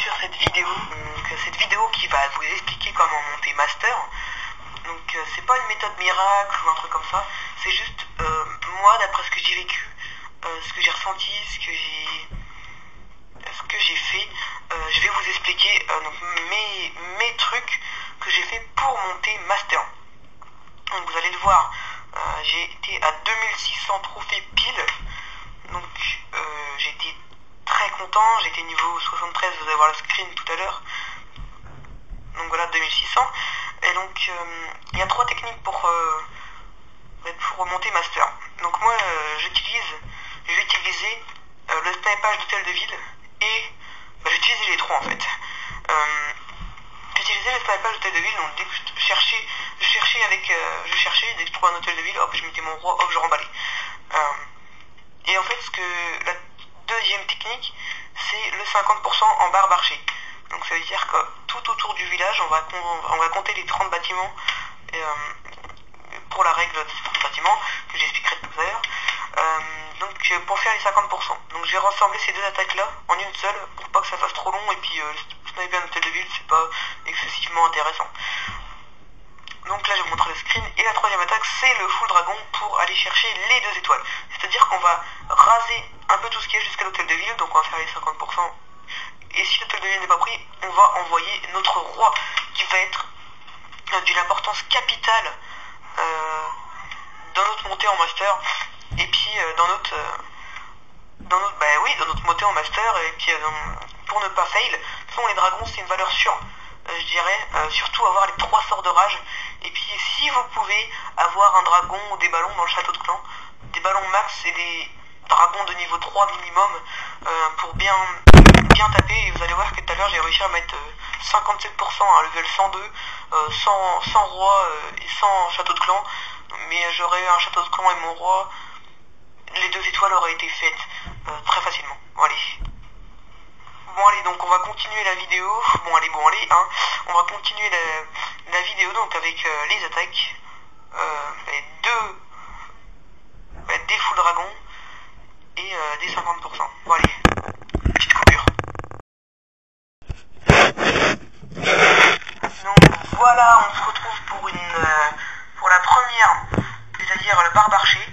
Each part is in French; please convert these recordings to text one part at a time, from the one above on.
sur cette vidéo. Donc, cette vidéo qui va vous expliquer comment monter master. Donc c'est pas une méthode miracle ou un truc comme ça, c'est juste moi d'après ce que j'ai vécu, ce que j'ai ressenti, ce que j'ai fait. Je vais vous expliquer donc mes trucs que j'ai fait pour monter master. Donc vous allez le voir, j'ai été à 2600 trophées pile. Donc j'ai été très content, j'ai été niveau 73, vous allez voir le screen tout à l'heure. Donc voilà, 2600. Et donc il y a 3 techniques pour remonter master. Donc moi je vais utiliser le snipage d'hôtel de ville et j'ai utilisé les 3 en fait. J'utilisais le snipage d'hôtel de ville, donc dès que je cherchais, dès que je trouvais un hôtel de ville, hop je mettais mon roi, hop je remballais. Et en fait la deuxième technique c'est le 50% en barre archée. Donc ça veut dire que tout autour du village, on va compter les 30 bâtiments pour la règle des 30 bâtiments que j'expliquerai tout à l'heure. Donc pour faire les 50%. Donc je vais rassembler ces deux attaques là en une seule pour pas que ça fasse trop long et puis sniper un hôtel de ville c'est pas excessivement intéressant. Donc là je vais vous montrer le screen et la troisième attaque c'est le full dragon pour aller chercher les 2 étoiles. C'est-à-dire qu'on va raser un peu tout ce qui est jusqu'à l'hôtel de ville, donc on va faire les 50%. Et si l'hôtel de ville n'est pas pris, on va envoyer notre roi qui va être d'une importance capitale dans notre montée en master. Et puis dans notre montée en master. Et puis pour ne pas fail, de toute façon les dragons c'est une valeur sûre. Je dirais surtout avoir les 3 sorts de rage. Et puis si vous pouvez avoir un dragon ou des ballons dans le château de clan, des ballons max et des dragons de niveau 3 minimum pour bien taper. Et vous allez voir que tout à l'heure j'ai réussi à mettre 57% à level 102 sans roi et sans château de clan. Mais j'aurais eu un château de clan et mon roi, les 2 étoiles auraient été faites très facilement. Bon allez, donc on va continuer la vidéo. Bon allez, hein. On va continuer la vidéo donc avec les attaques. Des full dragons et des 50%. Bon allez, petite coupure. Donc voilà, on se retrouve pour la première, c'est-à-dire le barbe-archer,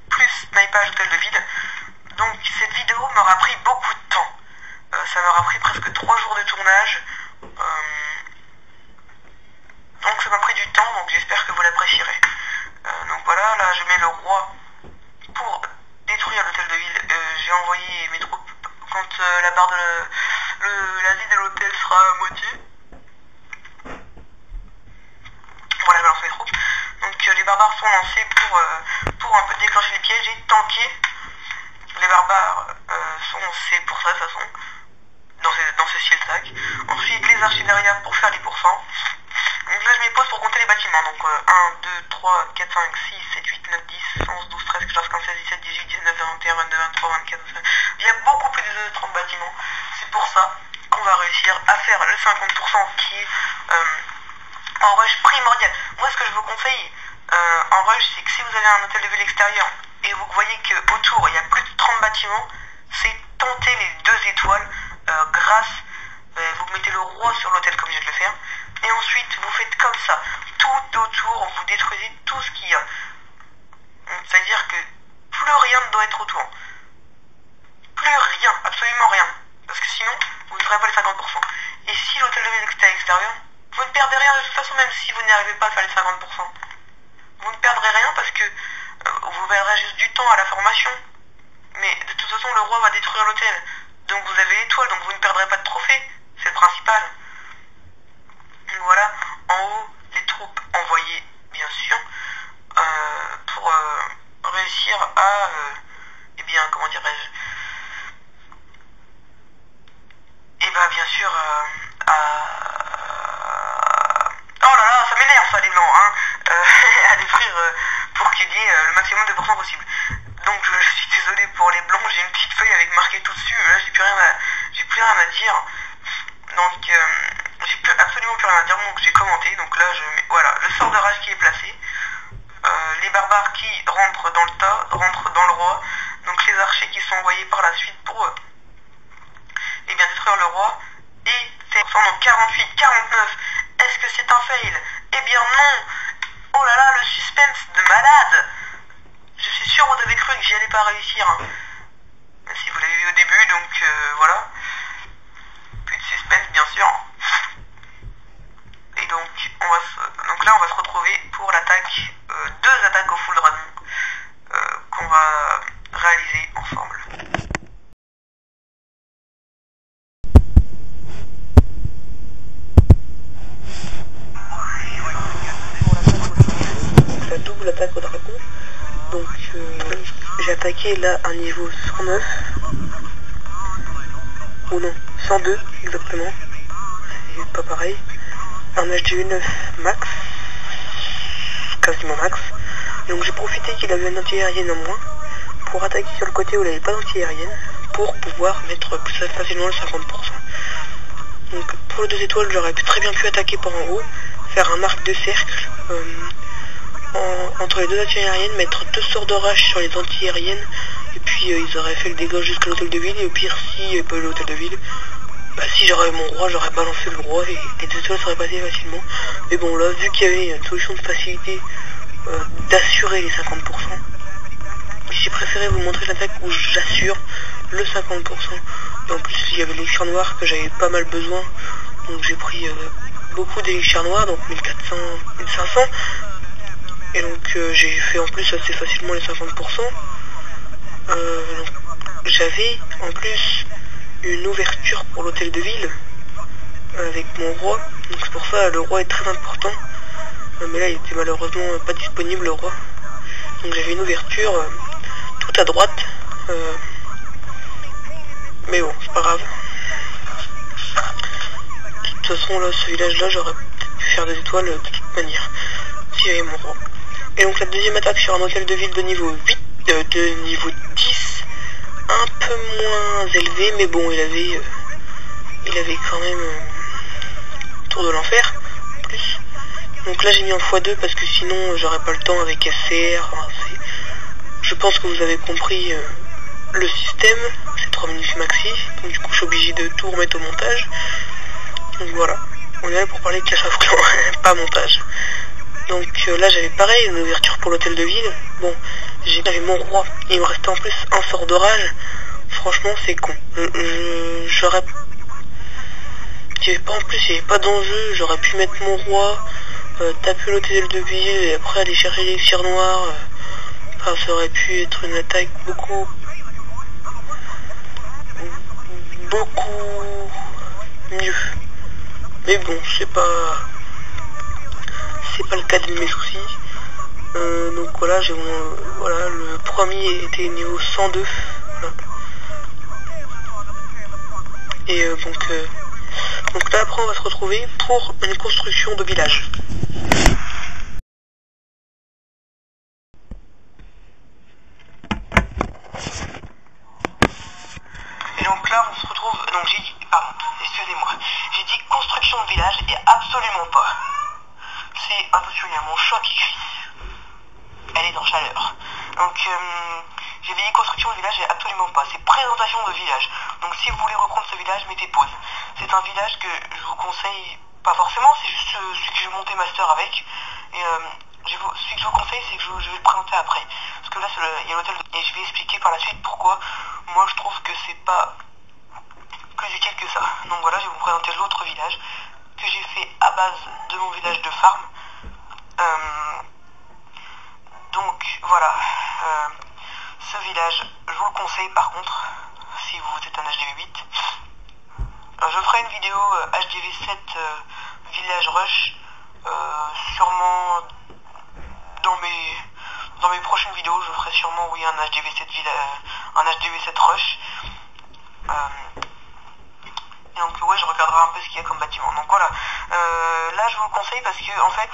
plus snipage hôtel de ville. Donc cette vidéo m'aura pris beaucoup de temps. Ça m'aura pris presque 3 jours de tournage. Donc ça m'a pris du temps, donc j'espère que vous l'apprécierez. Donc voilà, là je mets le roi pour détruire l'hôtel de ville. J'ai envoyé mes troupes quand la barre la vie de l'hôtel sera à moitié. Voilà, je lance mes troupes. Donc les barbares sont lancés pour un peu déclencher les pièges et tanker. Les barbares sont lancés pour ça de toute façon, dans ce ciel sac. Ensuite les archers derrière pour faire les pourcents. Donc là je me pose pour compter les bâtiments. Donc 1, 2, 3, 4, 5, 6, 7, 8, 9, 10, 11, 12, 13, 14, 15, 16, 17, 18, 19, 21, 22, 23, 24, 25. Il y a beaucoup plus de 30 bâtiments. C'est pour ça qu'on va réussir à faire le 50% qui est en rush primordial. Moi ce que je vous conseille en rush, c'est que si vous avez un hôtel de ville extérieur et vous voyez qu'autour il y a plus de 30 bâtiments, c'est tenter les 2 étoiles vous mettez le roi sur l'hôtel comme je viens de le faire. Et ensuite vous faites comme ça, tout autour, vous détruisez tout ce qu'il y a. C'est-à-dire que plus rien ne doit être autour. Plus rien, absolument rien. Parce que sinon, vous ne ferez pas les 50%. Et si l'hôtel de ville est extérieur, vous ne perdez rien de toute façon, même si vous n'arrivez pas à faire les 50%. Vous ne perdrez rien parce que vous perdrez juste du temps à la formation. Mais de toute façon, le roi va détruire l'hôtel. Donc vous avez l'étoile, donc vous ne perdrez pas de trophée. C'est le principal. Donc voilà, en haut, les troupes envoyées, bien sûr, pour réussir à, comment dirais-je, bien sûr, oh là là, ça m'énerve ça les blancs, hein, à détruire pour qu'il y ait le maximum de pourcents possible. Donc je suis désolé pour les blancs, j'ai une petite feuille avec marqué tout dessus, là j'ai plus rien à dire. Donc j'ai absolument plus rien à dire, donc j'ai commenté, donc là je mets, voilà, le sort de rage qui est placé, les barbares qui rentrent dans le tas, rentrent dans le roi, donc les archers qui sont envoyés par la suite pour détruire détruire le roi et fait pendant 48, 49. Est-ce que c'est un fail? Eh bien non. Oh là là, le suspense de malade. Je suis sûr vous avez cru que j'y allais pas réussir. Hein. Si vous l'avez vu au début, donc voilà. Plus de suspense bien sûr. Et donc, là on va se retrouver pour l'attaque, 2 attaques au full dragon qu'on va réaliser ensemble. La double attaque au dragon. Donc j'ai attaqué là un niveau 109. Ou non, 102 exactement. C'est pas pareil. Un HDV 9 max. Quasiment max. Donc j'ai profité qu'il avait une anti-aérienne en moins pour attaquer sur le côté où il n'avait pas d'anti-aérienne pour pouvoir mettre plus facilement le 50%. Donc pour les 2 étoiles, j'aurais très bien pu attaquer par en haut, faire un arc de cercle entre les 2 anti-aériennes, mettre 2 sorts d'orage sur les anti-aériennes, et puis ils auraient fait le dégât jusqu'à l'hôtel de ville, et au pire, s'il n'y avait pas eu l'hôtel de ville, bah si j'aurais eu mon roi, j'aurais balancé le roi, et les 2 étoiles seraient passées facilement. Mais bon, là, vu qu'il y avait une solution de facilité d'assurer les 50%, j'ai préféré vous montrer l'attaque où j'assure le 50%. Et en plus, il y avait l'élixir noir que j'avais pas mal besoin, donc j'ai pris beaucoup d'élixir noirs, donc 1400, 1500. Et donc j'ai fait en plus assez facilement les 50%. J'avais en plus une ouverture pour l'hôtel de ville avec mon roi. Donc c'est pour ça le roi est très important. Mais là il était malheureusement pas disponible le roi. Donc j'avais une ouverture tout à droite. Mais bon, c'est pas grave. De toute façon là, ce village là, j'aurais peut-être pu faire des étoiles de toute manière. Si j'avais mon roi. Et donc la deuxième attaque sur un hôtel de ville de niveau 8, de niveau 10, un peu moins élevé, mais bon, il avait quand même Tour de l'Enfer, plus. Donc là j'ai mis en x2 parce que sinon j'aurais pas le temps avec SCR. Enfin, je pense que vous avez compris le système, c'est 3 minutes maxi, donc du coup je suis obligé de tout remettre au montage. Donc voilà, on est là pour parler de Clash of Clans, pas montage. Donc là j'avais pareil, une ouverture pour l'hôtel de ville. Bon, j'avais mon roi, il me restait en plus un sort d'orage. Franchement c'est con. J'aurais... Il n'y avait pas d'enjeu, j'aurais pu mettre mon roi, taper l'hôtel de ville et après aller chercher l'élixir noir. Enfin, ça aurait pu être une attaque beaucoup mieux. Mais bon, c'est pas le cas de mes soucis. Donc voilà, voilà, le premier était niveau 102. Voilà. Et donc là après on va se retrouver pour une construction de village. Et donc là on se retrouve, donc j'ai dit, pardon, excusez-moi, j'ai dit construction de village et absolument pas. C'est attention, il y a mon chat qui crie. Elle est en chaleur. Donc j'ai dit construction de village et absolument pas. C'est présentation de village. Donc si vous voulez reprendre ce village, mettez pause. C'est un village que je vous conseille, pas forcément, c'est juste celui que je vais monter master avec. Et celui que je vous conseille, c'est que je vais le présenter après. Parce que là, il y a l'hôtel et je vais expliquer par la suite pourquoi moi je trouve que c'est pas plus utile que ça. Donc voilà, je vais vous présenter l'autre village que j'ai fait à base de mon village de farm. Donc voilà, ce village, je vous le conseille par contre, si vous êtes un HDV8. Je ferai une vidéo HDV7 village rush, sûrement dans mes prochaines vidéos, je ferai sûrement oui un HDV7 rush. Donc ouais, je regarderai un peu ce qu'il y a comme bâtiment. Donc voilà, là je vous le conseille parce que en fait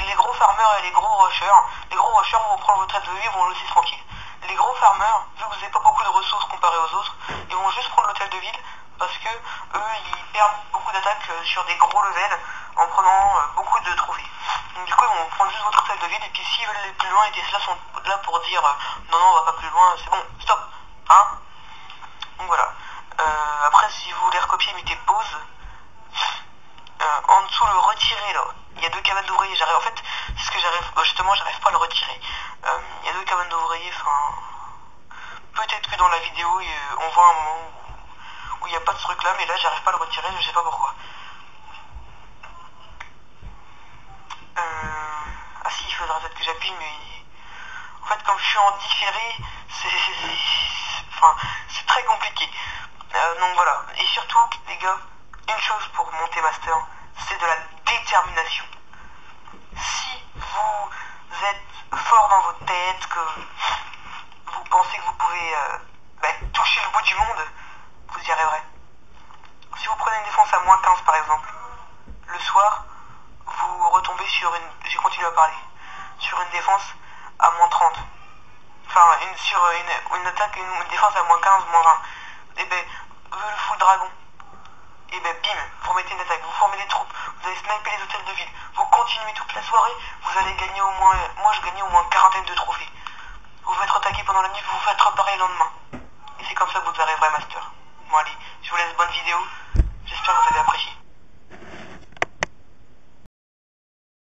les gros farmers et les gros rushers vont prendre votre hôtel de ville, vont le laisser tranquille. Les gros farmers, vu que vous n'avez pas beaucoup de ressources comparé aux autres, ils vont juste prendre l'hôtel de ville parce que eux ils perdent beaucoup d'attaques sur des gros levels en prenant beaucoup de trophées. Donc du coup ils vont prendre juste votre hôtel de ville et puis s'ils veulent aller plus loin, et Tesla sont là pour dire non on va pas plus loin, c'est bon, stop, hein. Donc voilà. Après peut-être que dans la vidéo, on voit un moment où il n'y a pas de ce truc là, mais là j'arrive pas à le retirer, je sais pas pourquoi. Ah si, il faudra peut-être que j'appuie, mais en fait comme je suis en différé, c'est très compliqué. Donc voilà, et surtout les gars, une chose pour monter master, c'est de la détermination. Si vous êtes fort dans votre tête, que vous pensez que vous pouvez toucher le bout du monde, vous y arriverez. Si vous prenez une défense à -15 par exemple, le soir, vous retombez sur une... J'ai continué à parler. Sur une défense à -30. Enfin, sur une attaque, une défense à -15, -20. Et ben, le full dragon. Et ben, bim, vous mettez une attaque, vous formez des troupes, vous allez sniper les hôtels de ville, vous continuez toute la soirée, vous allez gagner au moins... Moi, je gagnais au moins une quarantaine de trophées. Vous faites attaquer pendant la nuit, vous vous faites reparer le lendemain. Et c'est comme ça que vous arriverez master.